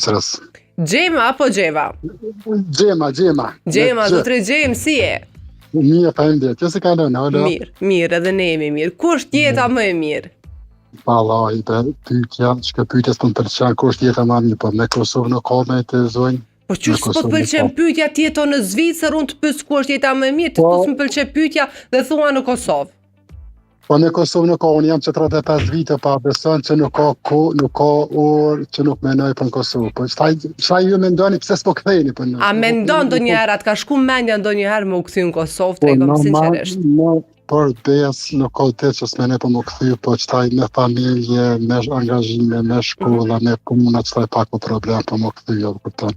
Sërës. Gjema apo Gjeva? Gjema. Gjema, zotëri Gjem, si e? Mirë, faleminderit. Jo se ka lënë, alo. Mirë, edhe ne jemi mirë. Ku është jeta më e mirë? Vallahi, pyetja, çka pyetjes po më pëlqen, ku është jeta më e mirë, po në Kosovë nuk ka me të zonjë. Po qysh po të pëlqen pyetja ti jeton në Zvicër, unë të pyes ku është jeta më e mirë, ti po më pëlqen pyetja dhe thua në Kosovë. Po në Kosovë nuk ka, unë jam 45 vite pa beson që nuk ka kohë, nuk ka orë që nuk menoj për në Kosovë. Po çfarë ju mendoni pse s'po ktheheni po? A mendon ndonjëherë atë ka shku mendja ndonjëherë më u kthy në Kosovë, tregom sinqerisht. Por besë nuk ka të që s'mene për më këthy, po qëtaj me familje, me angazhime, me shkolla, me komuna, qëtaj pak o problem për më këthy, jo, këtën.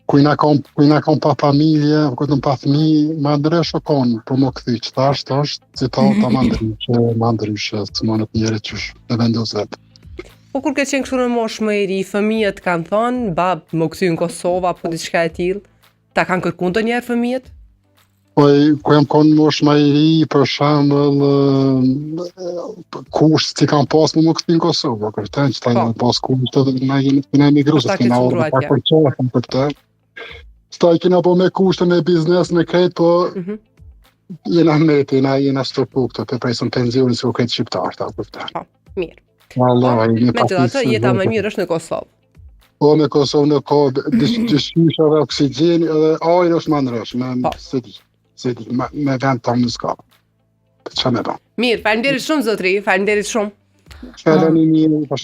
Kujna kom pa familje, këtën pa fëmi, ma ndrysh o konë për më këthy, qëta është, citata ma ndryshe, së më në të njerit qysh, e vendos vetë. Po kur ke qenë kështu në moshë më e ri, fëmijët kanë thonë, bab, më këthy në Kosovë, apo diçka e tillë, ta kanë kërkuar ndonjëherë fëmijët? Po, ku jam konë mosh ma i ri, për shembull, kusht që kam pas më këthy në Kosovë, kërten që ta jemi pas kusht edhe na jemi emigru, se s'kena orë me pak përqohën për të. S'ta i kena po me kushte, me biznes, me krejt, po jena meti, jena stopu këtë, të presën pensionin si u krejt shqiptar, ta kërten. Po, mirë. Me të atë, jeta më mirë është në Kosovë. Po, me Kosovë nuk ka dyshysh edhe oksigjen, edhe ajrë është ma ndrysh, se di, me vend të më s'ka. Që me ba? Mirë, faleminderit shumë, zotri, faleminderit shumë. Falemi mirë.